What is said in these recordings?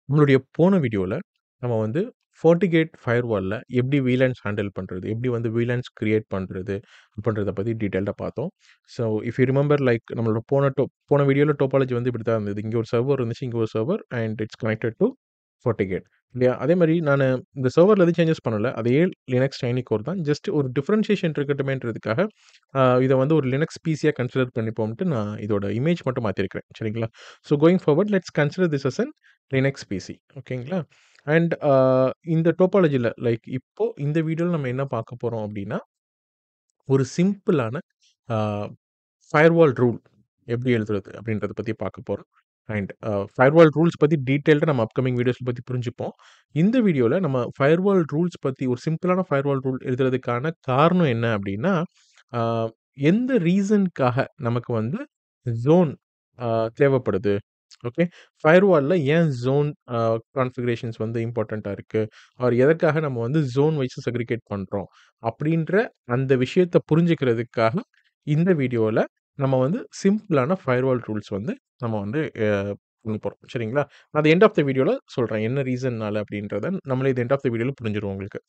நம்மளுடைய போன வீடியோல நம்ம வந்து FortiGate ஃபயர்வால்ல எப்படி VLANs ஹேண்டில் பண்றது? எப்படி வந்து VLANs கிரியேட் பண்றது? அப்படின்றத பத்தி டீட்டெயில்டா பார்த்தோம். So if you remember like நம்மளோட போன வீடியோல டோபாலஜி வந்து இப்படி தான் இருந்தது. இங்க ஒரு சர்வர் இருந்துச்சு. இங்க ஒரு server and it's connected to FortiGate இல்லையா? அதே மாரி நானு இந்த சர்வர்ல எதுவும் சேஞ்சஸ் பண்ணல. அதே லினக்ஸ் டைனி கோர் தான். ஜஸ்ட் ஒரு டிஃபரன்ஷியேஷன் இருக்கட்டுமேன்றதுக்காக இத வந்து ஒரு லினக்ஸ் பிசியா கன்சிடர் பண்ணிப்போம்ன்ட்டு நான் இதோட இமேஜ் மட்டும் மாத்திருக்கிறேன். சரிங்களா? So going forward let's consider this as an Linux PC. ஓகேங்களா? அண்ட் இந்த டோபாலஜில லைக் இப்போ இந்த வீடியோல நம்ம என்ன பார்க்க போறோம் அப்டின்னா, ஒரு சிம்பிளான அ ஃபயர்வால் ரூல் எப்படி எழுதுறது அப்படின்றத பத்தி பார்க்க போறோம். அண்ட் ஃபயர்வால் ரூல்ஸ் பத்தி டீட்டெயில்டா நம்ம அப்கமிங் வீடியோஸ்ல பத்தி புரிஞ்சுப்போம். இந்த வீடியோல நம்ம ஃபயர்வால் ரூல்ஸ் பத்தி ஒரு சிம்பிளான ஃபயர்வால் ரூல் எழுதுறதுக்கான காரணம் என்ன அப்படின்னா, அ எந்த ரீசன்க்காக நமக்கு வந்து ஜோன் அ தேவைப்படுது. ஓகே. ஃபயர்வால்ல ஏன் ஜோன் கான்ஃபிகரேஷன்ஸ் வந்து இம்பார்ட்டன்ட்டா இருக்கு? ஆர் எதற்காக நம்ம வந்து ஜோன் வைஸ் செக்ரிகேட் பண்றோம்? அப்படின்ற அந்த விஷயத்த புரிஞ்சுக்கிறதுக்காக இந்த வீடியோல நம்ம வந்து சிம்பிளான ஃபயர்வால் ரூல்ஸ் வந்து நம்ம வந்து பண்ண போறோம். சரிங்களா? நான் அத எண்ட் ஆஃப் த வீடியோல சொல்றேன். என்ன ரீசன்னால அப்படின்றத நம்மளே இது எண்ட் ஆஃப் த வீடியோல புரிஞ்சிரும் உங்களுக்கு.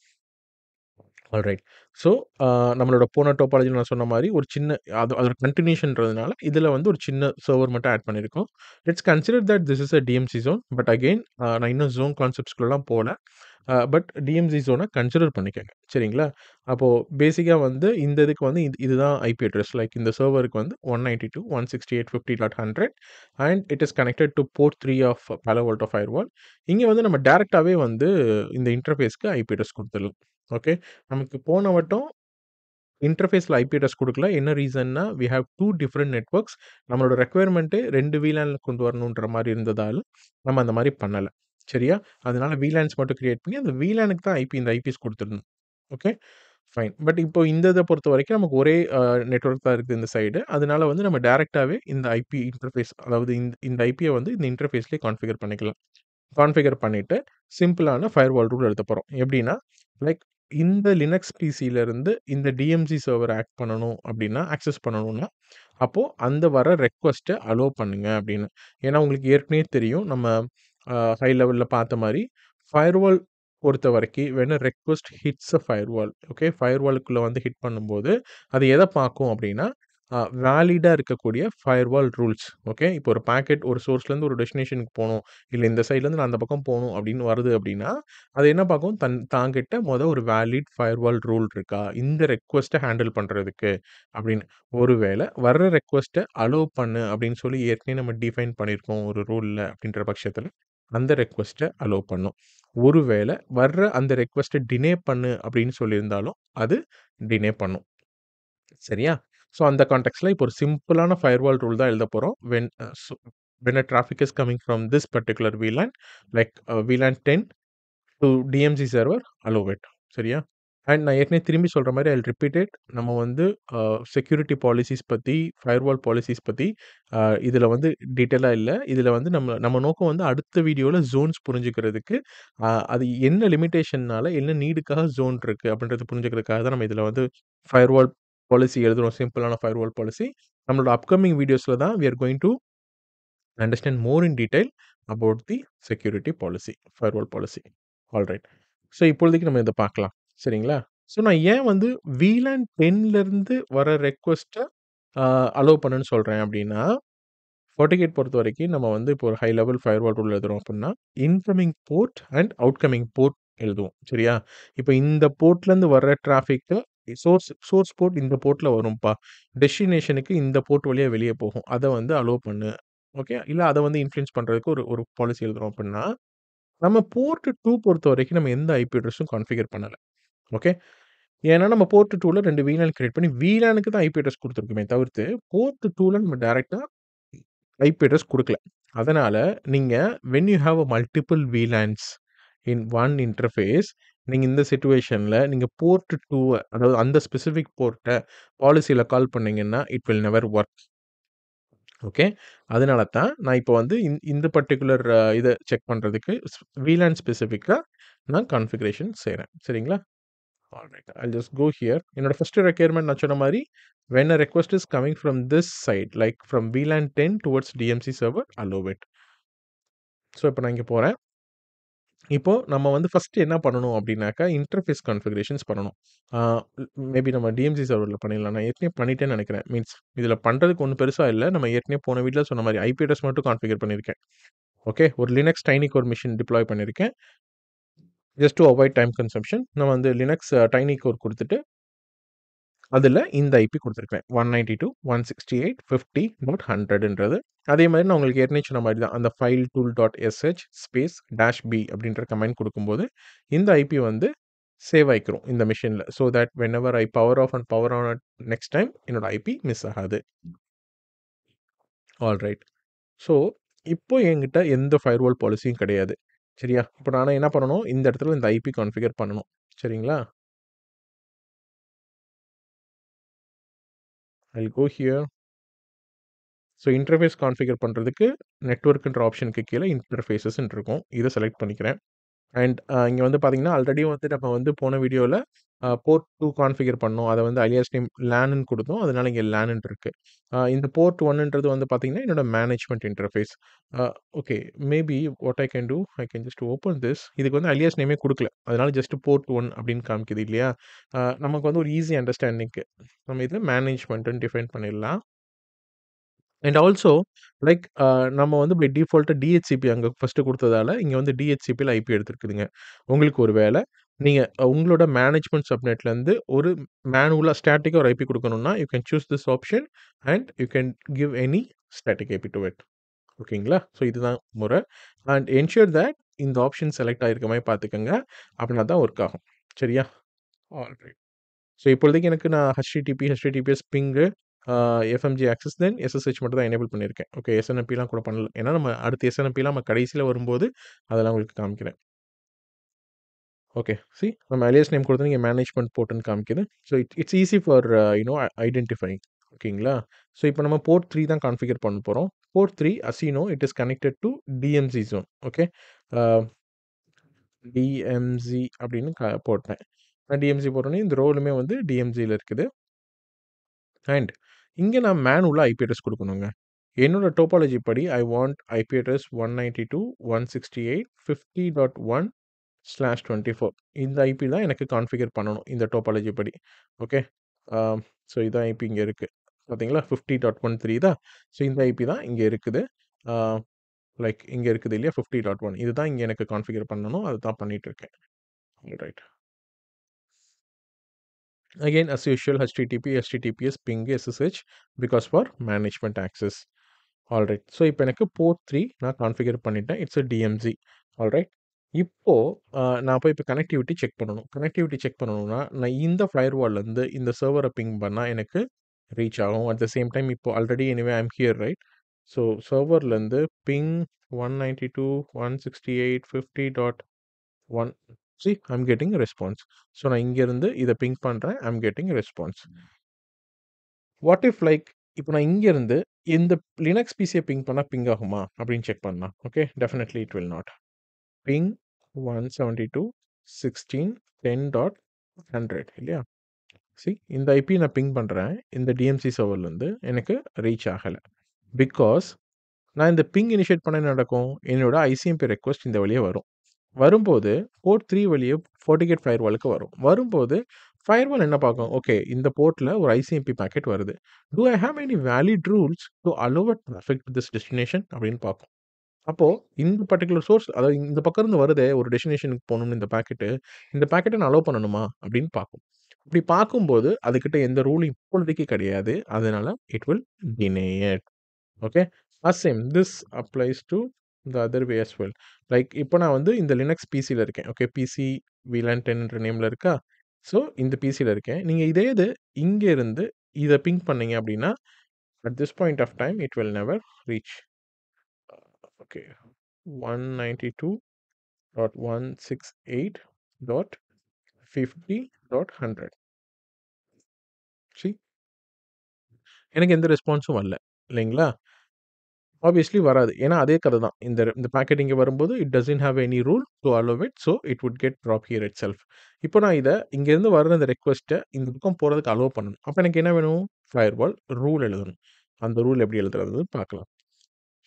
ஆல்ரைட். ஸோ, அ நம்மளோட போன டோபாலஜில நான் சொன்ன மாரி ஒரு சின்ன அதோட கன்டினியூஷன்றதுனால, இதுல வந்து ஒரு சின்ன சர்வர் மட்டும் ஆட் பண்ணியிருக்கோம். Let's consider that this is a DMC zone. But again நான் இன்னும் ஜோன் கான்செப்ட்ஸ்குள்ளலாம் போல. பட் டிஎம்சி ஜோன கன்சிடர் பண்ணிக்கங்க. சரிங்களா? அப்போ பேசிக்கா வந்து இந்த இதுக்கு வந்து இதுதான் ஐபி அட்ரஸ். லைக் இந்த சர்வருக்கு வந்து 192.168.50.100 and it is connected to port 3 of Palo Alto firewall. இங்க வந்து நம்ம டைரக்ட்டாவே வந்து இந்த இன்டர்ஃபேஸ்க்கு ஐபி அட்ரஸ் குடுத்துடலாம். ஓகே. நமக்கு போன வட்டம் இன்டர்ஃபேஸ்ல ஐபி அட்ரஸ் குடுக்கல. என்ன ரீசன்னா, வி ஹேவ் 2 டிஃபரெண்ட் நெட்வொர்க்ஸ். நம்மளோட ரெக்வயர்மென்ட்டே 2 VLANல கொண்டு வரணுன்ற மாரி இருந்ததால, நம்ம அந்த மாரி பண்ணல. சரியா? அதனால VLANs மட்டும் கிரியேட் பண்ணி, அந்த VLANக்கு தான் இந்த ஐபிஸ் குடுத்துருந்தோம். ஓகே. ஃபைன். பட் இப்போ இந்த இத பொறுத்தவரைக்கும் நமக்கு ஒரே நெட்வொர்க் தான் இருக்குது இந்த சைடு. அதனால வந்து நம்ம டைரக்ட்டாவே இந்த ஐபி இன்டர்ஃபேஸ் அதாவது இந்த ஐபிய வந்து இந்த இன்டர்ஃபேஸ்லயே கான்ஃபிகர் பண்ணிக்கலாம். கான்ஃபிகர் பண்ணிட்டு, சிம்பிளான ஃபயர்வால் ரூல் எழுதப் போறோம். எப்படின்னா, லைக் இந்த லினக்ஸ் பிசிலருந்து இந்த டிஎம்சி சர்வர் ஆக்ட் பண்ணணும் அப்படின்னா, ஆக்சஸ் பண்ணணும்னா, அப்போ அந்த வர ரெக்வெஸ்ட்ட அலோ பண்ணுங்க அப்படின்னு. ஏன்னா, உங்களுக்கு ஏற்கனவே தெரியும். நம்ம ஹை லெவல்ல பார்த்த மாரி, ஃபயர்வால் பொறுத்தவரைக்கி when a request hits a firewall okay. ஃபயர்வாலுக்குள்ள வந்து ஹிட் பண்ணும்போது, அது எத பார்க்கும் அப்படின்னா, வேலிடா இருக்கக்கூடிய ஃபயர்வால் ரூல்ஸ். ஓகே. இப்போ ஒரு பாக்கெட் ஒரு சோர்ஸ்லேருந்து ஒரு டெஸ்டினேஷனுக்கு போணும். இல்ல இந்த சைட்லேருந்து நான் அந்த பக்கம் போணும் அப்படின்னு வருது அப்படின்னா, அது என்ன பார்க்கும்? தாங்கிட்ட ஒரு வேலிட் ஃபயர்வால் ரூல் இருக்கா? இந்த ரெக்வெஸ்ட்ட ஹேண்டில் பண்றதுக்கு அப்படின்னு. ஒருவேள வர்ற ரெக்வெஸ்ட்ட அலோ பண்ணு அப்படின்னு சொல்லி ஏற்கனவே நம்ம டிஃபைன் பண்ணியிருக்கோம் ஒரு ரூல்ல அப்படின்ற பட்சத்தில, அந்த ரெக்வெஸ்ட்ட அலோ பண்ணும். ஒருவேள வர்ற அந்த ரெக்வெஸ்ட்ட டினே பண்ணு அப்படின்னு சொல்லியிருந்தாலும், அது டினே பண்ணும். சரியா? ஸோ அந்த கான்டெக்ஸ்ட்ல இப்போ ஒரு சிம்பிளான ஃபயர்வால் ரூல் தான் எழுதப் போறோம். When a traffic is coming from this particular VLAN like VLAN 10 to DMZ server allow it. சரியா? அண்ட் நான் ஏற்கனவே திரும்பி சொல்ற மாரி ஐ வில் ரிப்பீட் இட். நம்ம வந்து செக்யூரிட்டி பாலிசிஸ் பத்தி, ஃபயர்வால் பாலிசிஸ் பத்தி அ இதுல வந்து டீட்டெயிலா இல்ல. இதுல வந்து நம்ம நம்ம நோக்கம் வந்து அடுத்த வீடியோல ஜோன்ஸ் புரிஞ்சுக்கிறதுக்கு, அது என்ன லிமிட்டேஷன்னால, என்ன நீடுக்காக ஜோன் இருக்கு அப்படின்றத புரிஞ்சுக்கிறதுக்காக தான் நம்ம இதுல வந்து ஃபயர்வால் பாலிசி எழுதுறோம். சிம்பிளான ஃபயர்வால் பாலிசி. நம்மளோட அப்கமிங் வீடியோஸ்ல தான் we are going to understand more in detail about the security policy, firewall policy. Alright. So இப்பொழுதைக்கு நம்ம இத பார்க்கலாம். சரிங்களா? ஸோ நான் ஏன் வந்து VLAN 10லருந்து வர ரெக்வெஸ்ட்ட அ அலோவ் பண்ணுன்னு சொல்றேன் அப்டின்னா, FortiGate பொறுத்தவரைக்கும் நம்ம வந்து இப்போ ஒரு ஹை லெவல் ஃபயர்வால் ரூல் எழுதுறோம் அப்டின்னா, இன்கமிங் போர்ட் அண்ட் அவுட்கமிங் போர்ட் எழுதுவோம். சரியா? இப்ப இந்த போர்ட்லருந்து வர்ற டிராஃபிக்க சோர்ஸ் போர்ட் இந்த போர்ட்ல வரும்பா. டெஸ்டினேஷனுக்கு இந்த போர்ட் வழியா வெளிய போகும். அத வந்து அலோவ் பண்ணு. ஓகே. இல்ல அத வந்து இன்ஃப்ளூயன்ஸ் பண்றதுக்கு ஒரு ஒரு பாலிசி எழுதுறோம் அப்டின்னா, நம்ம போர்ட் 2 பொறுத்தவரைக்கும் நம்ம எந்த ஐபி அட்ரஸும் கான்ஃபிகர் பண்ணல. ஓகே. ஏன்னா நம்ம போர்ட் 2ல 2 VLAN கிரியேட் பண்ணி VLANக்கு தான் ஐபி அட்ரஸ் குடுத்துருக்கோமே தவிர்த்து, போர்ட் 2ல நம்ம டைரக்ட்டா ஐபி அட்ரஸ் குடுக்கல. அதனால நீங்க when you have a multiple VLANs in one interface நீங்க இந்த சிட்யூவேஷன்ல நீங்க போர்ட் 2 அதாவது அந்த ஸ்பெசிஃபிக் போர்ட்ட பாலிசில கால் பண்ணீங்கன்னா, it will never work. Okay. அதனால தான் நான் இப்போ வந்து இந்த பர்ட்டிகுலர் இத செக் பண்றதுக்கு VLAN ஸ்பெசிஃபிக்கா நான் கான்ஃபிகரேஷன் செய்றேன். சரிங்களா? Alright. I'll just go here. என்னோட ஃபர்ஸ்ட் ரெக்யர்மென்ட் நான் சொன்ன மாரி, when a request is coming from this side like from VLAN 10 towards DMC server allow it. So இப்போ நான் இங்க போறேன். இப்போ நம்ம வந்து ஃபர்ஸ்ட்டு என்ன பண்ணணும் அப்டின்னாக்கா, இன்டர்ஃபேஸ் கான்ஃபிகரேஷன்ஸ் பண்ணணும். ஆ மேபி நம்ம டிஎம்சி சர்வர்ல பண்ணிடலாம். நான் ஏற்கனவே பண்ணிட்டேன்னு நெனைக்கிறேன். மீன்ஸ் இதில பண்றதுக்கு ஒண்ணும் பெருசா இல்ல. நம்ம ஏற்கனவே போன வீடியோல சொன்ன மாரி ஐபி அட்ரஸ் மட்டும் கான்ஃபிகர் பண்ணியிருக்கேன். ஓகே. ஒரு Linux Tiny Core machine deploy பண்ணியிருக்கேன். Just to avoid time consumption. நான் வந்து லினக்ஸ் டைனி கோர் குடுத்துட்டு, அதில இந்த ஐபி குடுத்துருக்கேன். 192.168.50.100ன்றது. அதே மாரி நான் உங்களுக்கு ஏற்கனவே சொன்ன மாரி தான். அந்த file tool dot SH space dash P அப்படின்ற கமாண்ட் குடுக்கும்போது, இந்த ஐபி வந்து சேவ் ஆயிக்கும் இந்த மெஷின்ல. So that whenever I power off and power on next time என்னோட ஐபி மிஸ் ஆகாது. ஆல்ரைட். ஸோ, இப்போ என்கிட்ட எந்த ஃபயர்வால் பாலிசியும் கிடையாது. சரியா? இப்போ நானே என்ன பண்ணணும், இந்த இடத்துல இந்த ஐபி கான்ஃபிகர் பண்ணணும். சரிங்களா? I'll go here. So, interface configure பண்றதுக்கு நெட்வொர்க்ன்ற ஆப்ஷனுக்கு கீழ இன்டர்ஃபேஸஸ்ன்னு இருக்கும். இத செலக்ட் பண்ணிக்கிறேன். அண்ட் இங்க வந்து பார்த்தீங்கன்னா, ஆல்ரெடி வந்து நம்ம வந்து போன வீடியோல போர்ட் 2 கான்ஃபிகர் பண்ணோம். அத வந்து அலியாஸ் நேம் லேனுன்னு குடுத்தோம். அதனால இங்க லேனுன்னு இருக்கு. இந்த போர்ட் 1ன்றது வந்து பார்த்தீங்கன்னா, என்னோட management interface. A okay. Maybe what I can do, I can just open this. இதுக்கு வந்து அலியாஸ் நேமே குடுக்கல. அதனால ஜஸ்ட் போர்ட் 1 அப்படின்னு காமிக்குது இல்லையா? நமக்கு வந்து ஒரு ஈஸி அண்டர்ஸ்டாண்டிங்க்கு நம்ம இத மேனேஜ்மென்ட்ன்னு டிஃபைன் பண்ணிடலாம். அண்ட் ஆல்சோ லைக் நம்ம வந்து பை டிஃபால்ட்டா டிஹெச்சிபி அங்க ஃபர்ஸ்ட்டு குடுத்ததால, இங்க வந்து டிஹெச்சிபில ஐபி எடுத்திருக்குதுங்க. உங்களுக்கு ஒரு வேள நீங்க உங்களோட மேனேஜ்மென்ட் சப்நெட்லருந்து ஒரு மேனுவலா ஸ்டாட்டிக்கா ஒரு ஐபி குடுக்கணும்னா, you can choose this option and you can give any static IP to it. ஓகேங்களா? ஸோ இதுதான் முறை. அண்ட் என்ஷூர் தட் இந்த ஆப்ஷன் செலக்ட் ஆயிருக்க மாரி பார்த்துக்கங்க. அப்படினா தான் ஒர்க் ஆகும். சரியா? ஆல்ரைட். ஸோ இப்பொழுதைக்கு எனக்கு நான் HTTP, HTTPS பிங்கு, ஆ எஃப்எம்ஜி ஆக்சஸ் தென் எஸ்எஸ்ஹெச் மட்டும் தான் எனேபிள் பண்ணியிருக்கேன். ஓகே. எஸ்என்எம்பிலாம் கூட பண்ணல. ஏன்னா நம்ம அடுத்து எஸ்என்எம்பிலாம் நம்ம கடைசியில வரும்போது அதெல்லாம் உங்களுக்கு காமிக்கிறேன். ஓகே. நம்ம அலியாஸ் நேம் குடுத்தா இங்க மேனேஜ்மென்ட் போர்ட்ன்னு காமிக்குது. So it's easy for identifying. ஓகேங்களா? ஸோ இப்போ நம்ம போர்ட் 3 தான் கான்ஃபிகர் பண்ண போறோம். Port 3 as you know it is connected to DMC zone. Okay. ஆ டிஎம்சி அப்படின்னு போட்டேன். நான் டிஎம்சி போட்டோனே இந்த ரோலுமே வந்து டிஎம்சில இருக்குது. அண்ட் இங்க நான் மேனுவலா ஐபி அட்ரஸ் குடுக்கணுங்க. என்னோட டோபாலஜி படி ஐ வாண்ட் ஐபி அட்ரஸ் 192.168.50.1/24 இந்த ஐபி தான் எனக்கு கான்ஃபிகர் பண்ணணும். இந்த டோபாலஜி படி. ஓகே. ஆ ஸோ இதான் ஐபி இங்க இருக்கு. பார்த்தீங்களா? 50.13 ஸோ இந்த ஐபி தான் இங்க இருக்குது. ஆ லைக் இங்க இருக்குது இல்லையா? 50.1 இதுதான் இங்க எனக்கு கான்ஃபிகர் பண்ணணும். அதுதான் பண்ணிட்டு இருக்கேன். Alright. Again, as usual, HTTP, HTTPS, ping, SSH because for management access. Alright. So இப்போ எனக்கு போர்ட் 3 நான் கான்ஃபிகர் பண்ணிட்டேன். It's a DMZ. ஆல்ரைட். இப்போ நான் போய் இப்போ கனெக்டிவிட்டி செக் பண்ணணும். கனெக்டிவிட்டி செக் பண்ணணும்னா, நான் இந்த ஃபயர்வால்லேருந்து இந்த சர்வர பிங் பண்ணா எனக்கு ரீச் ஆகும். அட் த சேம் டைம் இப்போ already anyway I am here right. So சர்வர்லேருந்து ping 192.168.50.1 I'm getting response. So நான் இங்கேருந்து இத பிங் பண்றேன். I'm getting response. What if like இப்போ நான் இங்கேருந்து இந்த லினக்ஸ் பிசிய பிங் பண்ணா பிங் ஆகுமா? அப்படின்னு செக் பண்ணலாம். Okay. Definitely it will not. Ping 172.16.10.100 இல்லையா? இந்த ஐபி நான் பிங் பண்றேன். இந்த டிஎம்சி சர்வர்லேருந்து எனக்கு ரீச் ஆகல. பிகாஸ் நான் இந்த பிங் இனிஷியேட் பண்ணா என்ன நடக்கும்? என்னோட ஐசிஎம்பி ரெக்வெஸ்ட் இந்த வழியா வரும். வரும்போது போர்ட் 3 வழியா FortiGate ஃபயர்வாலுக்கு வரும். வரும்போது ஃபயர்வால் என்ன பார்க்கும்? ஓகே. இந்த போர்ட்ல ஒரு ஐசிஎம்பி பாக்கெட் வருது. Do I have any valid rules to allow traffic to this destination அப்படின்னு பார்க்கும். அப்போ இந்த பர்ட்டிகுலர் சோர்ஸ் அதாவது இந்த பக்கம் இருந்து வருதே ஒரு டெஸ்டினேஷனுக்கு போணும்னு இந்த பாக்கெட்டு. இந்த பாக்கெட்ட நான் அலோவ் பண்ணணுமா? அப்படின்னு பார்க்கும். அப்படி பார்க்கும்போது அதுகிட்ட எந்த ரூலும் இப்பொழுதைக்கு கிடையாது. அதனால it will deny it. Okay. Same this applies to the other way as well. Like இப்போ நான் வந்து இந்த லினக்ஸ் பிசில இருக்கேன். ஓகே. பிசி VLAN 10ன்ற நேம்ல இருக்கா? ஸோ இந்த பிசில இருக்கேன். நீங்க இதே இது இங்க இருந்து இத பிங் பண்ணீங்க அப்படின்னா, at this point of time it will never reach. Okay. 192.168.50.100 C எனக்கு எந்த ரெஸ்பான்ஸும் வரல. இல்லைங்களா? ஆப்வியஸ்லி வராது. ஏன்னா அதே கத தான். இந்த பாக்கெட் இங்க வரும்போது it doesn't have any rule to allow it. So it would get drop here itself. இப்போ நான் இத இங்கேருந்து வர்ற இந்த ரெக்வெஸ்ட்ட இந்த பக்கம் போறதுக்கு அலோவ் பண்ணணும். அப்ப எனக்கு என்ன வேணும்? ஃபயர்வால் ரூல் எழுதணும். அந்த ரூல் எப்படி எழுதுறதுன்னு பார்க்கலாம்.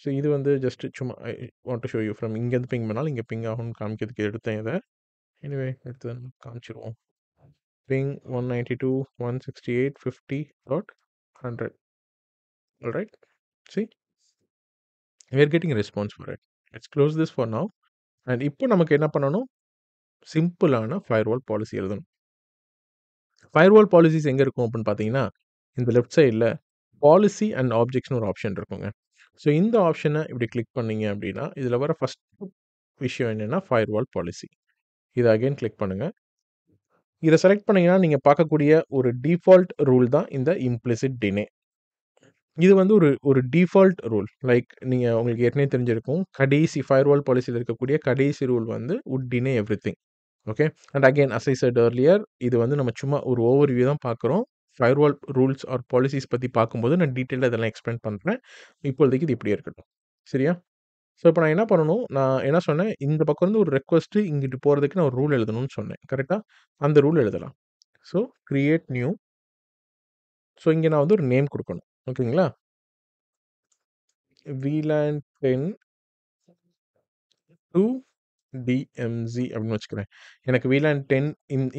ஸோ இது வந்து ஜஸ்ட் சும்மா I want to show you from இங்கேருந்து பிங் பண்ணாலும் இங்கே பிங் ஆகும்னு காமிக்கிறதுக்கு எடுத்தேன் இத. எனிவே எடுத்து காமிச்சிருவோம். Ping 192.168.50.100. Alright. See, we are getting a response for it. Let's close this for now. And இப்போ நமக்கு என்ன பண்ணணும்? சிம்பிளான ஃபயர்வால் பாலிசி எழுதணும். ஃபயர்வால் பாலிசிஸ் எங்க இருக்கும் அப்படின்னு பார்த்தீங்கன்னா, இந்த லெஃப்ட் சைட்ல பாலிசி அண்ட் ஆப்ஜெக்ட்ஸ்னு ஒரு ஆப்ஷன் இருக்குங்க. ஸோ இந்த ஆப்ஷன இப்படி கிளிக் பண்ணீங்க அப்படின்னா, இதில வர ஃபர்ஸ்ட் விஷயம் என்னன்னா, ஃபயர்வால் பாலிசி. இத அகைன் கிளிக் பண்ணுங்க. இத செலக்ட் பண்ணீங்கன்னா, நீங்க பார்க்கக்கூடிய ஒரு டிஃபால்ட் ரூல் தான் இந்த இம்ப்ளிசிட் டினே. இது வந்து ஒரு ஒரு டிஃபால்ட் ரூல். லைக் நீங்க உங்களுக்கு ஏற்கனவே தெரிஞ்சிருக்கும். கடைசி ஃபயர்வால் பாலிசில இருக்கக்கூடிய கடைசி ரூல் வந்து would deny everything. Okay. And again as I said earlier இது வந்து நம்ம சும்மா ஒரு ஓவர்வியூ தான் பார்க்குறோம். ஃபயர்வால் ரூல்ஸ் ஆர் பாலிசிஸ் பத்தி பார்க்கும்போது நான் டீட்டெயிலா இதெல்லாம் எக்ஸ்பிளைன் பண்றேன். இப்போதைக்கு இது இப்படியே இருக்கட்டும். சரியா? ஸோ இப்போ நான் என்ன பண்ணணும்? நான் என்ன சொன்னேன்? இந்த பக்கம் இருந்து ஒரு ரெக்வெஸ்ட் இங்கிட்டு போறதுக்கு நான் ஒரு ரூல் எழுதணும்னு சொன்னேன். கரெக்ட்டா? அந்த ரூல் எழுதலாம். So create new. ஸோ இங்க நான் வந்து ஒரு நேம் குடுக்கணும். ஓகேங்களா? VLAN 10 டூ DMZ அப்படின்னு வச்சுக்கிறேன். எனக்கு VLAN 10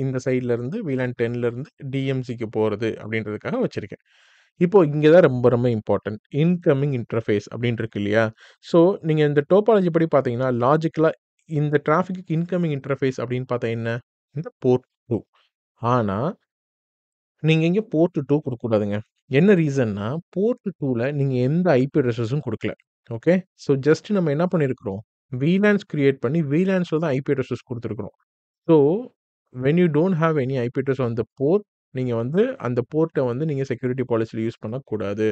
இந்த சைட்ல இருந்து VLAN 10ல இருந்து DMZக்கு போறது அப்படின்றதுக்காக வச்சிருக்கேன். இப்போ இங்க தான் ரொம்ப ரொம்ப இம்பார்ட்டன்ட். இன்கமிங் இன்டர்ஃபேஸ் அப்படின்னு இருக்கு இல்லையா? ஸோ நீங்க இந்த டோபாலஜி படி பார்த்தீங்கன்னா, லாஜிக்கலா இந்த டிராஃபிக்க்கு இன்கமிங் இன்டர்ஃபேஸ் அப்படின்னு பார்த்தா என்ன? இந்த போர்ட் 2. ஆனா, நீங்க இங்க போர்ட் 2 குடுக்கக்கூடாதுங்க. என்ன ரீசன்னா, போர்ட் 2ல நீங்க எந்த ஐபி அட்ரஸஸும் குடுக்கல. ஓகே. ஸோ ஜஸ்ட் நம்ம என்ன பண்ணியிருக்கிறோம்? VLANs கிரியேட் பண்ணி VLANsல தான் ஐபி அட்ரஸஸ் குடுத்துருக்கிறோம். So when you don't have any IP address on the port, நீங்க வந்து அந்த போர்ட்ட வந்து நீங்க செக்யூரிட்டி பாலிசில யூஸ் பண்ணக்கூடாது.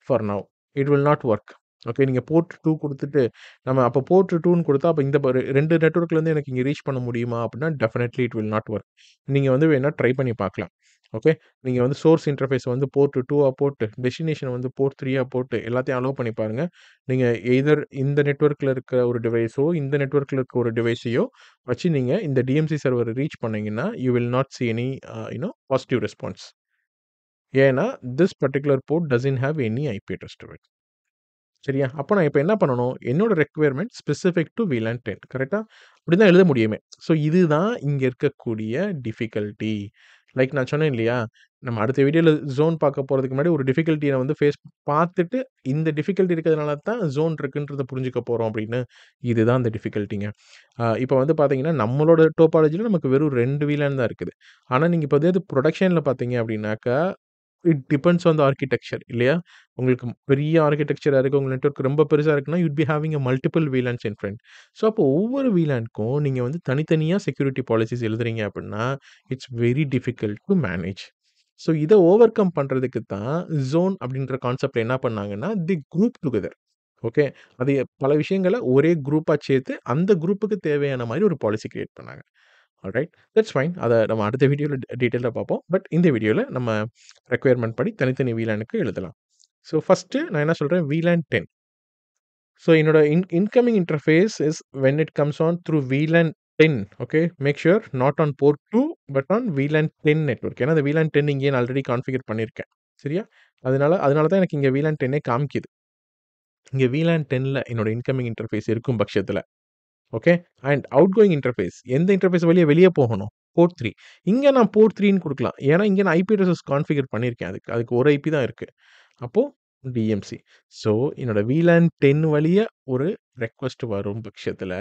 For now. It will not work. Okay. நீங்க போர்ட் 2 குடுத்துட்டு, நம்ம அப்ப போர்ட் 2ன்னு குடுத்தா, அப்ப இந்த 2 நெட்வொர்க்லேருந்து எனக்கு இங்க ரீச் பண்ண முடியுமா? அப்படின்னா, definitely it will not work. நீங்க வந்து வேணா ட்ரை பண்ணி பார்க்கலாம். ஓகே. நீங்க வந்து சோர்ஸ் இன்டர்ஃபேஸ் வந்து போர்ட் 2ஆ போட்டு, டெஸ்டினேஷன் வந்து போர்ட் 3ஆ போட்டு, எல்லாத்தையும் அலோவ் பண்ணி பாருங்க. நீங்க எய்தர் இந்த நெட்வொர்க்ல இருக்கிற ஒரு டிவைஸோ, இந்த நெட்வொர்க்ல இருக்க ஒரு டிவைஸையோ வச்சு நீங்க இந்த டிஎம்சி சர்வர ரீச் பண்ணீங்கன்னா, you will not see any positive response. ஏன்னா, this particular port doesn't have any IP address to it. சரியா? அப்ப நான் இப்ப என்ன பண்ணணும்? என்னோட ரெக்வயர்மென்ட் ஸ்பெசிஃபிக் டூ VLAN 10 கரெக்ட்டா? அப்படி தான் எழுத முடியுமே. ஸோ இதுதான் இங்க இருக்கக்கூடிய டிஃபிகல்டி. லைக் நான் சொன்னேன் இல்லையா? நம்ம அடுத்த வீடியோல ஜோன் பார்க்க போறதுக்கு முன்னாடி ஒரு டிஃபிகல்ட்டிய வந்து ஃபேஸ் பார்த்துட்டு, இந்த டிஃபிகல்ட்டி இருக்கிறதுனால தான் ஜோன் இருக்குன்றத புரிஞ்சுக்க போறோம் அப்படின்னு. இதுதான் அந்த டிஃபிகல்ட்டிங்க. இப்ப வந்து பார்த்தீங்கன்னா, நம்மளோட டோபாலஜில நமக்கு வெறும் 2 VLAN தான் இருக்குது. ஆனா, நீங்க இப்ப இதே இது புரொடக்ஷன்ல பார்த்தீங்க அப்படின்னாக்கா, it depends on the architecture இல்லையா? உங்களுக்கு பெரிய ஆர்க்கிடெக்சரா இருக்கு. உங்க நெட்வொர்க் ரொம்ப பெருசா இருக்குன்னா, யூட் be having multiple VLANs in front. So, அப்போ ஒவ்வொரு VLANக்கும் நீங்க வந்து தனித்தனியா செக்யூரிட்டி பாலிசிஸ் எழுதுறீங்க அப்படின்னா, it's very difficult to manage. So, இத ஓவர்கம் பண்றதுக்கு தான் ஜோன் அப்படின்ற கான்செப்ட்ல என்ன பண்ணாங்கன்னா, தி குரூப் டுகெதர். ஓகே. அது பல விஷயங்கள ஒரே குரூப்பா சேர்த்து, அந்த குரூப்புக்கு தேவையான மாரி ஒரு பாலிசி கிரியேட் பண்ணாங்க. ஆல்ரைட். That's fine. அத நம்ம அடுத்த வீடியோல டீட்டெயிலா பார்ப்போம். பட் இந்த வீடியோல நம்ம ரெக்வயர்மென்ட் படி தனித்தனி VLANக்கு எழுதலாம். ஸோ ஃபர்ஸ்ட்டு நான் என்ன சொல்றேன் VLAN 10. ஸோ என்னோட incoming interface is when it comes on through VLAN 10. Okay. Make sure not on port 2 but on VLAN 10 network. ஏன்னா அந்த VLAN 10 இங்கேயே நான் ஆல்ரெடி கான்ஃபிகர் பண்ணியிருக்கேன். சரியா? அதனால அதனால தான் எனக்கு இங்க VLAN 10 காமிக்குது. இங்க VLAN 10ல என்னோட இன்கமிங் இன்டர்ஃபேஸ் இருக்கும் பட்சத்தில. ஓகே. And outgoing interface. எந்த இன்டர்ஃபேஸ் வழியா வெளிய போகணும்? போர்ட் 3. இங்க நான் போர்ட் 3ன்னு குடுக்கலாம். ஏன்னா, இங்க நான் ஐபி அட்ரஸஸ் கான்ஃபிகர் பண்ணியிருக்கேன் அதுக்கு. அதுக்கு ஒரு ஐபி தான் இருக்கு. அப்போ டிஎம்சி. ஸோ, என்னோட VLAN 10 வழியா ஒரு ரெக்வெஸ்ட் வரும் பட்சத்தில,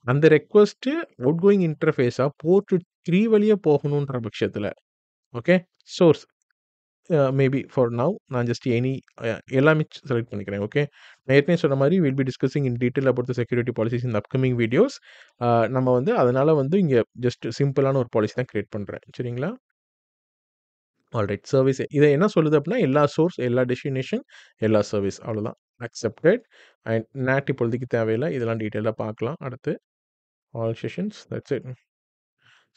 அந்த ரெக்வெஸ்ட் அவுட்கோயிங் இன்டர்ஃபேஸா போர்ட் 3 வழியா போகணுன்ற பட்சத்தில, okay. Source maybe for now நான் ஜஸ்ட் எல்லாமே செலக்ட் பண்ணிக்கிறேன். ஓகே. நான் ஏற்கனவே சொன்ன மாரி will be discussing in detail about the security policies in the upcoming videos. நம்ம வந்து அதனால வந்து இங்க ஜஸ்ட் சிம்பிளான ஒரு பாலிசி தான் கிரியேட் பண்றேன். சரிங்களா? ஆல்ரைட். சர்வீஸ் இத என்ன சொல்லுது அப்டின்னா, எல்லா சோர்ஸ், எல்லா டெஸ்டினேஷன், எல்லா சர்வீஸ் அவ்வளோதான். அக்செப்டட் அண்ட் NAT இப்போதைக்கு தேவையில்ல. இதெல்லாம் டீட்டெயிலா பார்க்கலாம் அடுத்து. All sessions that's it.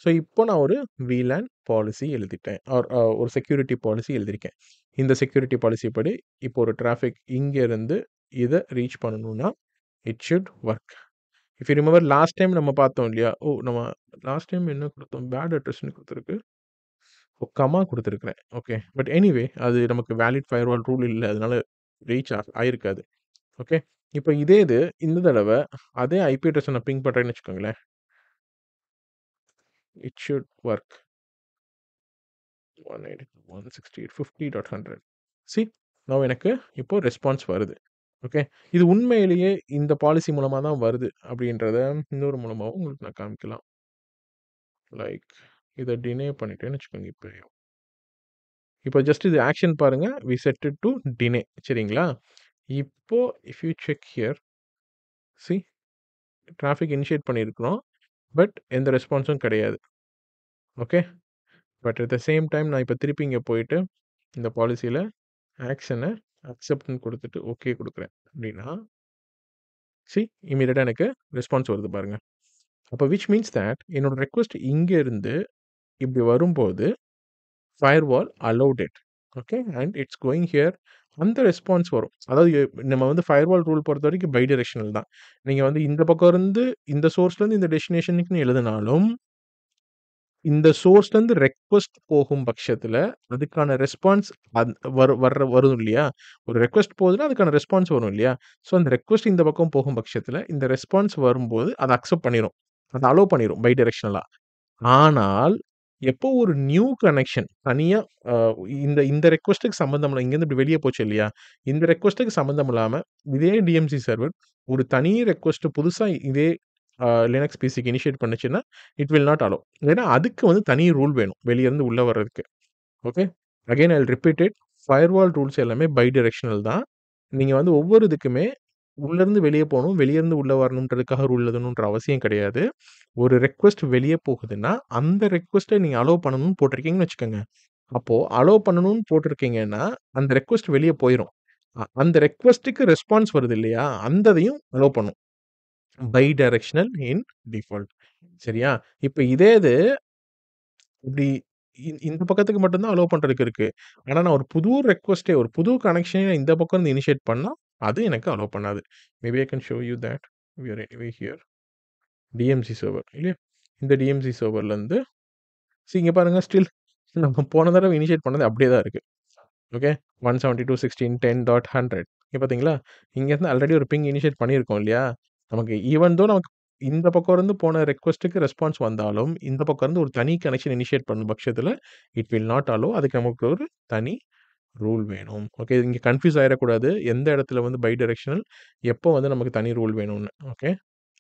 So, இப்போ நான் ஒரு VLAN பாலிசி எழுதிட்டேன். ஆர் ஒரு செக்யூரிட்டி பாலிசி எழுதியிருக்கேன். இந்த செக்யூரிட்டி பாலிசி படி இப்போ ஒரு டிராஃபிக் இங்கேருந்து இத ரீச் பண்ணணும்னா, it should work. If you remember last time நம்ம பார்த்தோம் இல்லையா? நம்ம லாஸ்ட் டைம் என்ன குடுத்தோம்? பேட் அட்ரஸ்ன்னு குடுத்துருக்கு. கமா குடுத்துருக்கிறேன். ஓகே. பட் எனிவே அது நமக்கு வேலிட் ஃபயர்வால் ரூல் இல்ல. அதனால ரீச் ஆயிருக்காது. ஓகே. இப்ப இதே இது இந்த தடவ அதே ஐபி அட்ரஸ நான் பிங் பண்றேன்னு வச்சுக்கோங்களேன். It should work. 192.168.50.100 C now எனக்கு இப்போ ரெஸ்பான்ஸ் வருது. ஓகே. இது உண்மையிலேயே இந்த பாலிசி மூலமா தான் வருது அப்படின்றத இன்னொரு மூலமாவும் உங்களுக்கு நான் காமிக்கலாம். லைக் இத டினே பண்ணிட்டேன்னு வச்சுக்கோங்க இப்பயும். இப்போ ஜஸ்ட் இது ஆக்ஷன் பாருங்க. வி செட் இட் டூ டினே சரிங்களா? இப்போ if you check here C traffic initiate பண்ணியிருக்கிறோம். பட் எந்த ரெஸ்பான்ஸும் கிடையாது. Okay. But at the same time நான் இப்போ திருப்பி இங்க போயிட்டு இந்த பாலிசியில ஆக்ஷன அக்செப்ட்ன்னு குடுத்துட்டு ஓகே குடுக்குறேன் அப்படின்னா, சி இம்மீடியட்டா எனக்கு ரெஸ்பான்ஸ் வருது பாருங்க. அப்ப விச் மீன்ஸ் தட் என்னோட ரெக்வெஸ்ட் இங்க இருந்து இப்படி வரும்போது firewall allowed it. Okay. And it's going here அந்த ரெஸ்பான்ஸ் வரும். அதாவது நம்ம வந்து ஃபயர்வால் ரூல் பொறுத்தவரைக்கும் பை டைரக்ஷனல் தான். நீங்க வந்து இந்த பக்கம் இருந்து இந்த சோர்ஸ்லேருந்து இந்த டெஸ்டினேஷனுக்குன்னு எழுதினாலும், இந்த சோர்ஸ்லேருந்து ரெக்வெஸ்ட் போகும் பட்சத்தில, அதுக்கான ரெஸ்பான்ஸ் வரும் இல்லையா? ஒரு ரெக்வெஸ்ட் போகுதுன்னா, அதுக்கான ரெஸ்பான்ஸ் வரும் இல்லையா? ஸோ, அந்த ரெக்வெஸ்ட் இந்த பக்கம் போகும் பட்சத்தில, இந்த ரெஸ்பான்ஸ் வரும்போது அத அக்செப்ட் பண்ணிரும். அத அலோவ் பண்ணிரும் பை டைரக்ஷனலா. ஆனால், எப்போ ஒரு நியூ கனெக்ஷன் தனியா அ இந்த இந்த ரெக்வெஸ்ட்க்கு சம்மந்தம் இல்ல. இங்கேருந்து இப்படி வெளிய போச்சு இல்லையா? இந்த ரெக்வெஸ்ட்க்கு சம்மந்தம் இல்லாம, இதே டிஎம்சி சர்வர் ஒரு தனி ரெக்வெஸ்ட் புதுசா இதே லினக்ஸ் பிசிக்கு இனிஷியேட் பண்ணுச்சுன்னா, இட் வில் நாட் அலோவ். ஏன்னா, அதுக்கு வந்து தனி ரூல் வேணும். வெளிய இருந்து உள்ள வர்றதுக்கு. Okay. Again I will repeat it. Firewall rules எல்லாமே பை டைரக்ஷனல் தான். நீங்க வந்து ஒவ்வொரு இதுக்குமே உள்ளருந்து வெளிய போணும், வெளிய இருந்து உள்ள வரணுன்றதுக்காக ரூல் எழுதணுன்ற அவசியம் கிடையாது. ஒரு ரெக்வெஸ்ட் வெளிய போகுதுன்னா, அந்த ரெக்வெஸ்ட்ட நீங்க அலோவ் பண்ணணும்னு போட்டிருக்கீங்கன்னு வச்சுக்கோங்க. அப்போ அலோவ் பண்ணணும்னு போட்டிருக்கீங்கன்னா, அந்த ரெக்வெஸ்ட் வெளிய போயிரும். அந்த ரெக்வெஸ்ட்க்கு ரெஸ்பான்ஸ் வருது இல்லையா? அந்த இதையும் அலோவ் பண்ணும். Bidirectional in default. சரியா? இப்ப இதே இது இப்படி இந்த பக்கத்துக்கு மட்டும் தான் அலோவ் பண்றதுக்கு இருக்கு. ஆனா நான் ஒரு புது ரெக்வெஸ்ட்டே ஒரு புது கனெக்ஷனே இந்த பக்கம் இருந்து இனிஷியேட் பண்ணா, அது எனக்கு அலோவ் பண்ணாது. Maybe I can show you that. We are anyway here. DMC server இல்லையா? இந்த டிஎம்சி சர்வர்லேருந்து இங்க பாருங்க ஸ்டில் நம்ம போன தடவ இனிஷியேட் பண்ணது அப்படியே தான் இருக்கு. ஓகே. 172.16.10 இங்க பார்த்தீங்களா? இங்கேருந்து ஆல்ரெடி ஒரு பிங் இனிஷியேட் பண்ணியிருக்கோம் இல்லையா? நமக்கு ஈவன் தோ நமக்கு இந்த பக்கம் இருந்து போன ரெக்வெஸ்ட்க்கு ரெஸ்பான்ஸ் வந்தாலும், இந்த பக்கம் இருந்து ஒரு தனி கனெக்ஷன் இனிஷியேட் பண்ணும் பட்சத்தில, இட் வில் நாட் அலோவ். அதுக்கு நமக்கு ஒரு தனி ரூல் வேணும். ஓகே. இங்க கன்ஃப்யூஸ் ஆயிறக்கூடாது. எந்த இடத்துல வந்து பை டைரக்ஷனல், எப்போ வந்து நமக்கு தனி ரூல் வேணும்னு. Okay.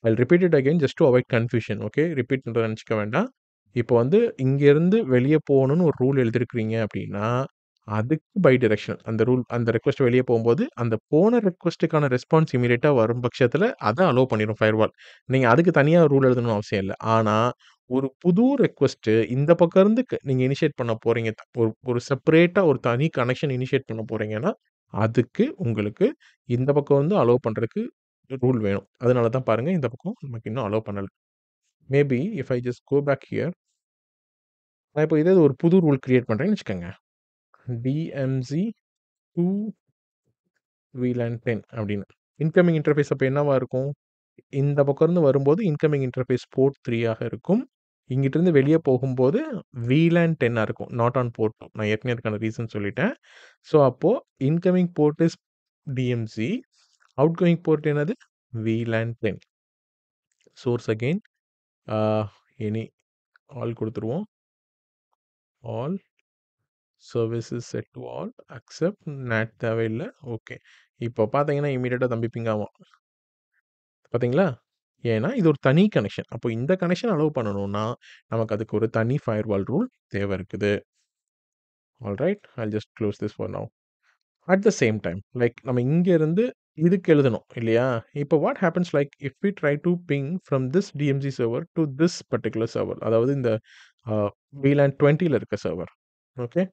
I will repeat it again just to avoid confusion. Okay. Repeat பண்றத நெனச்சுக்க வேண்டாம். இப்போ வந்து இங்கேருந்து வெளிய போகணும்னு ஒரு ரூல் எழுதியிருக்கிறீங்க அப்படின்னா, அதுக்கு பை டைரக்ஷனல். அந்த ரூல் அந்த ரெக்வெஸ்ட் வெளிய போம்போது, அந்த போன ரெக்வெஸ்ட்க்கான ரெஸ்பான்ஸ் இம்மீடியட்டா வரும் பட்சத்தில, அத அலோவ் பண்ணிரும் ஃபயர்வால். நீங்க அதுக்கு தனியா ரூல் எழுதணும்னு அவசியம் இல்ல. ஆனா, ஒரு புது ரெக்வெஸ்ட் இந்த பக்கம் இருந்து நீங்க இனிஷியேட் பண்ண போறீங்க. ஒரு ஒரு செப்பரேட்டா ஒரு தனி கனெக்ஷன் இனிஷியேட் பண்ண போறீங்கன்னா, அதுக்கு உங்களுக்கு இந்த பக்கம் வந்து அலோவ் பண்றதுக்கு ரூல் வேணும். அதனால தான் பாருங்க இந்த பக்கம் நமக்கு இன்னும் அலோவ் பண்ணல. Maybe if I just go back here. நான் இப்போ இதே ஒரு புது ரூல் கிரியேட் பண்றேன்னு வச்சுக்கோங்க. டிஎம்சி டூ VLAN 10 அப்படின்னு. இன்கமிங் இன்டர்ஃபேஸ் அப்ப என்னவா இருக்கும்? இந்த பக்கம் இருந்து வரும்போது இன்கமிங் இன்டர்ஃபேஸ் போர்ட் 3 ஆக இருக்கும். இங்கிட்டிருந்து வெளிய போகும்போது VLAN 10 ஆ இருக்கும். Not on port 2. நான் ஏற்கனவே அதுக்கான ரீசன் சொல்லிட்டேன். ஸோ அப்போ incoming port is DMC. Outgoing port என்னது? VLAN 10. சோர்ஸ் அகைன் ஆ எனி ஆல் குடுத்துருவோம். All services set to all accept NAT தேவையில்ல. ஓகே. இப்போ பார்த்தீங்கன்னா, இம்மீடியட்டா தம்பி பிங் ஆவான். பார்த்தீங்களா? ஏன்னா, இது ஒரு தனி கனெக்ஷன். அப்போ இந்த கனெக்ஷன் அலோவ் பண்ணணும்னா, நமக்கு அதுக்கு ஒரு தனி ஃபயர்வால் ரூல் தேவை இருக்குது. Alright. I'll just close this for now. At the same time like நம்ம இங்க இருந்து இதுக்கு எழுதணும் இல்லையா? இப்போ what happens like if we try to ping from this DMC server to this particular server. அதாவது இந்த VLAN 20ல இருக்க சர்வர். ஓகே.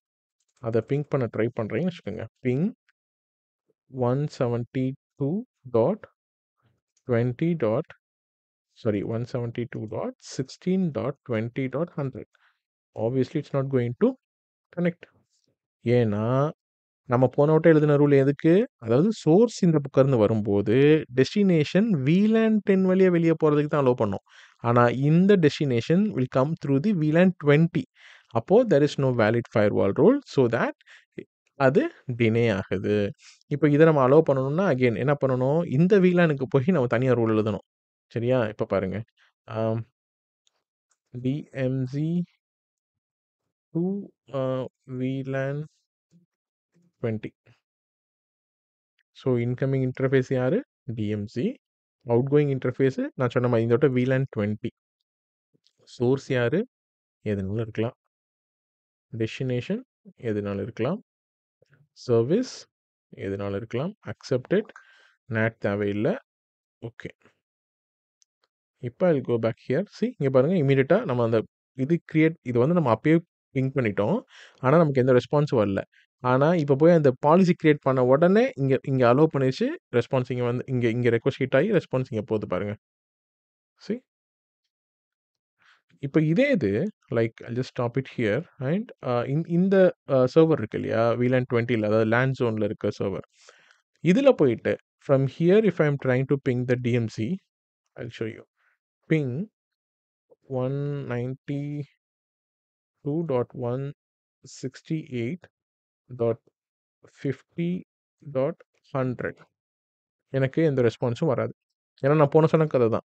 அத பிங் பண்ண ட்ரை பண்றேன்னு வச்சுக்கோங்க. Ping 172.20. Sorry, 172.16.20.100. Obviously, it's not going to connect. ஏன்னா, நம்ம போன வட்டம் எழுதின ரூல் எதுக்கு? அதாவது சோர்ஸ் இந்த பக்கம் இருந்து வரும்போது, டெஸ்டினேஷன் VLAN 10 வழியா வெளிய போறதுக்கு தான் அலோவ் பண்ணோம். ஆனா, இந்த destination will come through the VLAN 20. அப்போ there is no valid firewall rule. So that அது டிலே ஆகுது. இப்ப இத நம்ம அலோவ் பண்ணணும்னா, அகைன் என்ன பண்ணணும்? இந்த VLANக்கு போய் நம்ம தனியா ரூல் எழுதணும். சரியா? இப்ப பாருங்க. ஆம் DMZ to VLAN 20. So incoming interface யாரு? DMZ. அவுட்கோயிங் இன்டர்ஃபேஸ் நான் சொன்ன மாரி இந்த வட்டம் VLAN 20. சோர்ஸ் யாரு? எதுனாலும் இருக்கலாம். டெஸ்டினேஷன் எதுனாலும் இருக்கலாம். சர்வீஸ் எதுனாலும் இருக்கலாம். அக்செப்டட். NAT தேவையில்ல. ஓகே. இப்ப I will go back here. இங்க பாருங்க இம்மீடியட்டா நம்ம அந்த இது வந்து நம்ம அப்பயே பிங் பண்ணிட்டோம். ஆனா நமக்கு எந்த ரெஸ்பான்ஸும் வரல. ஆனா இப்ப போய் அந்த பாலிசி கிரியேட் பண்ண உடனே இங்க இங்க அலோவ் பண்ணிருச்சு. ரெஸ்பான்ஸ் இங்க வந்து இங்க இங்க ரெக்வெஸ்ட் ஹிட் ஆகி ரெஸ்பான்ஸ் இங்க போகுது பாருங்க. சி இப்ப இதே இது like I just stop it here and இந்த சர்வர் இருக்கு இல்லையா? VLAN 20ல அதாவது லேண்ட் ஜோன்ல இருக்க சர்வர். இதுல போயிட்டு from here if I am trying to ping the DMZ I will show you. Ping 192.168.50.100 எனக்கு எந்த ரெஸ்பான்ஸும் வராது. ஏன்னா நான் போன சொன்ன கதை தான்.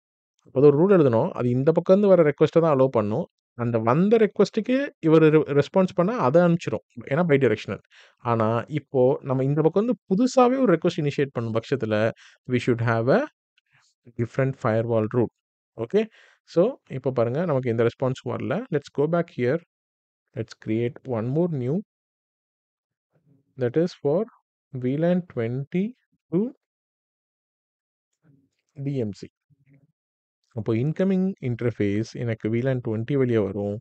அது ஒரு ரூல் எழுதணும். அது இந்த பக்கம் இருந்து வர ரெக்வெஸ்ட்ட தான் அலோவ் பண்ணும். அந்த வந்த ரெக்வெஸ்ட்டுக்கு இவரு ரெஸ்பான்ஸ் பண்ணா அத அனுப்பிச்சிரும். ஏன்னா பை டைரக்ஷனல். ஆனா இப்போ நம்ம இந்த பக்கம் வந்து புதுசாவே ஒரு ரெக்வெஸ்ட் இனிஷியேட் பண்ணும் பட்சத்துல we should have a different firewall rule. Okay. So இப்போ பாருங்க நமக்கு எந்த ரெஸ்பான்ஸும் வரல. Let's go back here. Let's create one more new that is for VLAN 20 to DMZ. அப்போ இன்கமிங் இன்டர்ஃபேஸ் எனக்கு VLAN 20 வெளிய வரும்.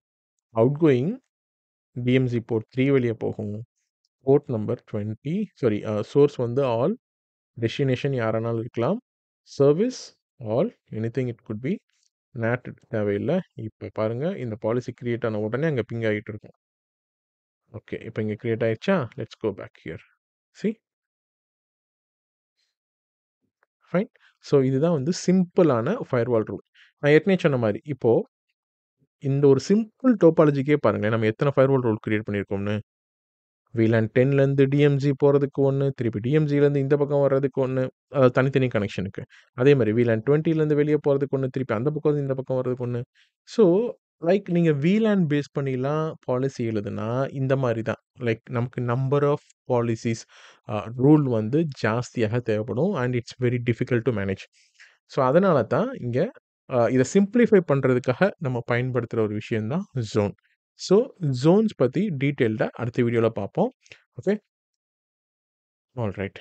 அவுட்கோயிங் DMZ போர்ட் 3 வெளிய போகும். போர்ட் நம்பர் 20 சாரி சோர்ஸ் வந்து ஆல், டெஸ்டினேஷன் யாரானாலும் இருக்கலாம். Service all, anything it could be. NAT தேவையில்ல. இப்போ பாருங்க இந்த பாலிசி கிரியேட் ஆன உடனே அங்க பிங் ஆகிட்டு இருக்கும். ஓகே. இப்போ இங்க கிரியேட் ஆயிடுச்சா? Let's go back here. See fine. So இதுதான் வந்து சிம்பிளான ஃபயர்வால் ரூல். நான் ஏற்கனவே சொன்ன மாரி, இப்போ இந்த ஒரு சிம்பிள் டோபாலஜிக்கே பாருங்களேன், நம்ம எத்தன ஃபயர்வால் ரூல் கிரியேட் பண்ணியிருக்கோம்னு. VLAN 10லேருந்து DMZ போறதுக்கு ஒண்ணு, திருப்பி DMZலேருந்து இந்த பக்கம் வர்றதுக்கு ஒண்ணு, அதாவது தனித்தனி கனெக்ஷனுக்கு. அதே மாரி VLAN 20லேருந்து வெளிய போறதுக்கு ஒண்ணு, திருப்பி அந்த பக்கம் இருந்து இந்த பக்கம் வர்றதுக்கு ஒண்ணு. ஸோ, லைக் நீங்க VLAN பேஸ் பண்ணிலாம் பாலிசி எழுதுனா, இந்த மாரி தான். லைக் நமக்கு நம்பர் ஆஃப் பாலிசிஸ் ரூல் வந்து ஜாஸ்தியாக தேவைப்படும். And it's very difficult to manage. So, அதனால தான் இங்க இத சிம்ப்ளிஃபை பண்றதுக்காக நம்ம பயன்படுத்துற ஒரு விஷயம் தான் ஜோன். ஸோ, ஜோன்ஸ் பத்தி டீட்டெயில்டா அடுத்த வீடியோல பார்ப்போம். ஓகே. ஆல்ரைட்.